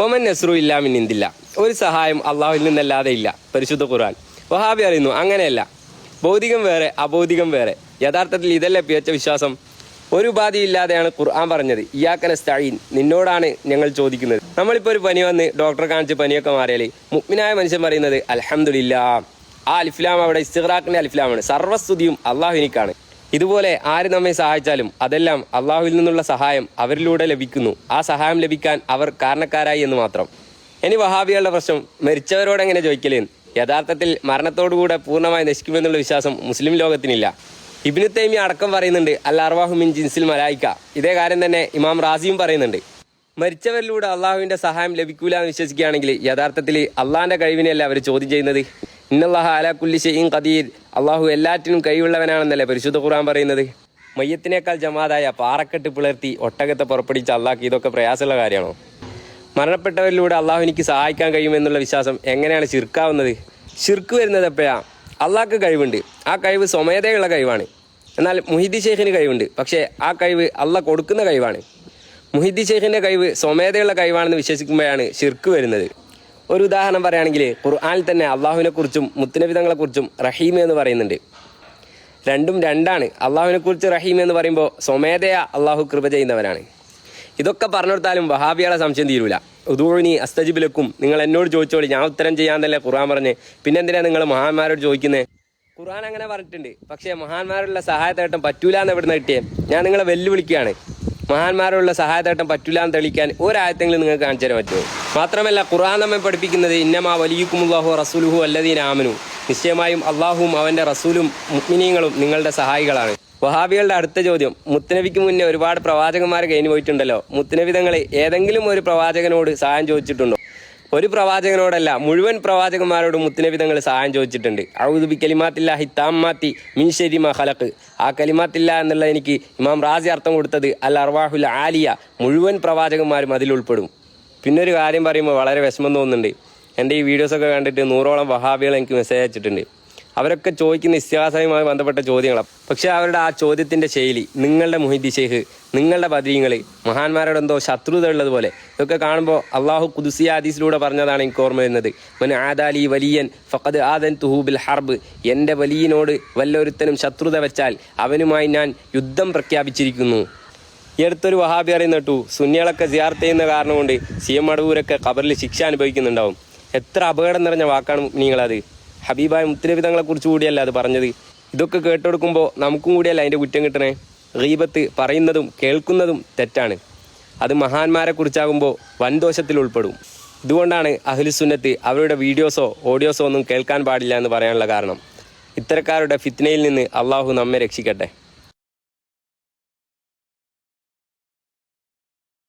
ഒമൻ നസ്രു ഇല്ലാമിൻ ഇന്ദില്ല, ഒരു സഹായം അള്ളാഹുവിൽ നിന്നല്ലാതെ ഇല്ല. പരിശുദ്ധ ഖുർആൻ. വഹാബി അറിയുന്നു അങ്ങനെയല്ല, ഭൗതികം വേറെ അഭൗതികം വേറെ. യഥാർത്ഥത്തിൽ ഇതല്ലേ പിഴച്ച വിശ്വാസം? ഒരു ഉപാധിയില്ലാതെയാണ് ഖുർആൻ പറഞ്ഞത്, ഇയ്യാക നസ്തഈൻ, നിന്നോടാണ് ഞങ്ങൾ ചോദിക്കുന്നത്. നമ്മളിപ്പോൾ ഒരു പനി വന്ന് ഡോക്ടറെ കാണിച്ച് പനിയൊക്കെ മാറിയാൽ മുഅ്മിനായ മനുഷ്യൻ പറയുന്നത് അൽഹംദുലില്ലാ. ആ അലിഫ്ലാം അവിടെ ഇസ്തിഗ്റാഖിന്റെ അലിഫ്ലാമാണ്. സർവ്വസ്തുതിയും അള്ളാഹുവിനിക്കാണ്. ഇതുപോലെ ആര് നമ്മെ സഹായിച്ചാലും അതെല്ലാം അള്ളാഹുവിൽ നിന്നുള്ള സഹായം അവരിലൂടെ ലഭിക്കുന്നു. ആ സഹായം ലഭിക്കാൻ അവർ കാരണക്കാരായി എന്ന് മാത്രം. ഇനി വഹാബികളുടെ പ്രശ്നം മരിച്ചവരോട് എങ്ങനെ ചോദിക്കലേന്ന്. യഥാർത്ഥത്തിൽ മരണത്തോടുകൂടെ പൂർണ്ണമായി നശിക്കുമെന്നുള്ള വിശ്വാസം മുസ്ലിം ലോകത്തിനില്ല. ഇബ്നു തൈമിയ അടക്കം പറയുന്നുണ്ട് അൽ അർവാഹു മിൻ ജിൻസിൽ മലായിക്ക. ഇതേ കാര്യം തന്നെ ഇമാം റാസിയും പറയുന്നുണ്ട്. മരിച്ചവരിലൂടെ അള്ളാഹുവിന്റെ സഹായം ലഭിക്കൂല എന്ന് വിശ്വസിക്കുകയാണെങ്കിൽ യഥാർത്ഥത്തിൽ അള്ളാഹിന്റെ കഴിവിനെയല്ല അവർ ചോദ്യം ചെയ്യുന്നത്. ഇന്നല്ലാഹ അലാ കുല്ലി ഷൈഇൻ ഖദീർ, അള്ളാഹു എല്ലാറ്റിനും കഴിവുള്ളവനാണെന്നല്ലേ പരിശുദ്ധ ഖുർആൻ പറയുന്നത്. മയ്യത്തിനേക്കാൾ ജമാതായ പാറക്കെട്ട് പിളർത്തി ഒട്ടകത്തെ പുറപ്പെടുവിച്ച അള്ളാഹ്ക്ക് ഇതൊക്കെ പ്രയാസമുള്ള കാര്യമാണോ? മരണപ്പെട്ടവരിലൂടെ അള്ളാഹുവിനിക്ക് സഹായിക്കാൻ കഴിയുമെന്നുള്ള വിശ്വാസം എങ്ങനെയാണ് ശിർക്കാവുന്നത്? ശിർക്ക് വരുന്നത് എപ്പോഴാണ്? അള്ളാഹ്ക്ക് കഴിവുണ്ട്, ആ കഴിവ് സ്വമേധയുള്ള കഴിവാണ്. എന്നാൽ മുഹിദ്ദി ഷെയ്ഖിന് കഴിവുണ്ട്, പക്ഷേ ആ കഴിവ് അള്ളാഹ് കൊടുക്കുന്ന കഴിവാണ്. മുഹിദ്ദി ഷെയ്ഖിൻ്റെ കഴിവ് സ്വമേധയുള്ള കഴിവാണെന്ന് വിശ്വസിക്കുമ്പോഴാണ് ശിർക്ക് വരുന്നത്. ഒരു ഉദാഹരണം പറയുകയാണെങ്കിൽ ഖുർആനിൽ തന്നെ അള്ളാഹുവിനെക്കുറിച്ചും മുത്തുനബി തങ്ങളെക്കുറിച്ചും റഹീം എന്ന് പറയുന്നുണ്ട്. രണ്ടും രണ്ടാണ്. അള്ളാഹുവിനെക്കുറിച്ച് റഹീം എന്ന് പറയുമ്പോൾ സ്വമേധയ അള്ളാഹു കൃപ ചെയ്യുന്നവനാണ്. ഇതൊക്കെ പറഞ്ഞു കൊടുത്താലും വഹാബികളെ സംശയം തീരൂല. ഉദൂനി അസ്തജിബ് ലക്കും, നിങ്ങൾ എന്നോട് ചോദിച്ചോളി, ഞാൻ ഉത്തരം ചെയ്യാന്നല്ലേ ഖുർആൻ പറഞ്ഞ്. പിന്നെന്തിനാണ് നിങ്ങൾ മഹാന്മാരോട് ചോദിക്കുന്നത്? ഖുർആൻ അങ്ങനെ പറഞ്ഞിട്ടുണ്ട്, പക്ഷേ മഹാന്മാരുള്ള സഹായത്തേട്ടം പറ്റൂല എന്ന് എവിടുന്ന് കിട്ടിയേ? ഞാൻ നിങ്ങളെ വെല്ലുവിളിക്കുകയാണ്. മഹാന്മാരുള്ള സഹായത്തേട്ടം പറ്റൂല എന്ന് തെളിയിക്കാൻ ഒരായത്തെങ്കിലും നിങ്ങൾക്ക് കാണിച്ചു തരാൻ പറ്റുമോ? മാത്രമല്ല ഖുർആൻ നമ്മെ പഠിപ്പിക്കുന്നത് ഇന്നമാ വലിയുക്കുമുല്ലാഹു റസൂലുഹു അല്ലദീന ആമനു, നിശ്ചയമായും അള്ളാഹുവും അവൻ്റെ റസൂലും മുഅ്മിനീങ്ങളും നിങ്ങളുടെ സഹായികളാണ്. വഹാബികളുടെ അടുത്ത ചോദ്യം, മുത്തുനബിക്ക് മുന്നേ ഒരുപാട് പ്രവാചകന്മാർ കഴിഞ്ഞു പോയിട്ടുണ്ടല്ലോ, മുത്തുനബി തങ്ങൾ ഏതെങ്കിലും ഒരു പ്രവാചകനോട് സഹായം ചോദിച്ചിട്ടുണ്ടോ? ഒരു പ്രവാചകനോടല്ല, മുഴുവൻ പ്രവാചകന്മാരോടും മുത്തുനബി തങ്ങൾ സഹായം ചോദിച്ചിട്ടുണ്ട്. ഔദു ബി കലിമാത്തില്ലാഹി താമ്മാത്തി മിൻ ശർരി മാ ഖലഖ്. ആ കലിമാത്തില്ല എന്നുള്ള എനിക്ക് ഇമാം റാസി അർത്ഥം കൊടുത്തത് അൽ അർവാഹുൽ ആലിയ, മുഴുവൻ പ്രവാചകന്മാരും അതിലുൾപ്പെടും. പിന്നൊരു കാര്യം പറയുമ്പോൾ വളരെ വിഷമം തോന്നുന്നുണ്ട്. എൻ്റെ ഈ വീഡിയോസൊക്കെ കണ്ടിട്ട് 100ഓളം വഹാബികൾ എനിക്ക് മെസ്സേജ് അയച്ചിട്ടുണ്ട്. അവരൊക്കെ ചോദിക്കുന്ന ഇസ്തിഹാസയുമായി ബന്ധപ്പെട്ട ചോദ്യങ്ങളാണ്. പക്ഷേ അവരുടെ ആ ചോദ്യത്തിൻ്റെ ശൈലി, നിങ്ങളുടെ മുഹിദ്ദി ഷെയ്ഖ്, നിങ്ങളുടെ ബദരീങ്ങൾ, മഹാന്മാരോട് എന്തോ ശത്രുത ഉള്ളതുപോലെ. ഇതൊക്കെ കാണുമ്പോൾ അള്ളാഹു ഖുദ്സിയ ഹദീസിലൂടെ പറഞ്ഞതാണ് എനിക്ക് ഓർമ്മ വരുന്നത്. മൻ ആദാലി വലിയൻ ഫഖദ് ആദൻതുഹു ബിൽ ഹർബ്, എൻ്റെ വലിയനോട് വല്ലൊരുത്തനും ശത്രുത വെച്ചാൽ അവനുമായി ഞാൻ യുദ്ധം പ്രഖ്യാപിച്ചിരിക്കുന്നു. ഈ അടുത്തൊരു വഹാബി അറിയുന്ന കേട്ടു, സുന്നികളൊക്കെ സിയാറത്ത് ചെയ്യുന്ന കാരണം കൊണ്ട് CM മടവൂരൊക്കെ ഖബറിൽ ശിക്ഷ അനുഭവിക്കുന്നുണ്ടാവും. എത്ര അപകടം നിറഞ്ഞ വാക്കാണ് നിങ്ങളത്. ഹബീബായ മുത്തുനബി തങ്ങളെക്കുറിച്ച് കൂടിയല്ല അത് പറഞ്ഞത്. ഇതൊക്കെ കേട്ടെടുക്കുമ്പോൾ നമുക്കും കൂടിയല്ല അതിൻ്റെ കുറ്റം കിട്ടണേ. ഗീബത്ത് പറയുന്നതും കേൾക്കുന്നതും തെറ്റാണ്. അത് മഹാന്മാരെ കുറിച്ചാകുമ്പോൾ വൻദോഷത്തിൽ ഉൾപ്പെടും. ഇതുകൊണ്ടാണ് അഹ്ലുസുന്നത്ത് അവരുടെ വീഡിയോസോ ഓഡിയോസോ ഒന്നും കേൾക്കാൻ പാടില്ല എന്ന് പറയാനുള്ള കാരണം. ഇത്തരക്കാരുടെ ഫിത്നയിൽ നിന്ന് അള്ളാഹു നമ്മെ രക്ഷിക്കട്ടെ.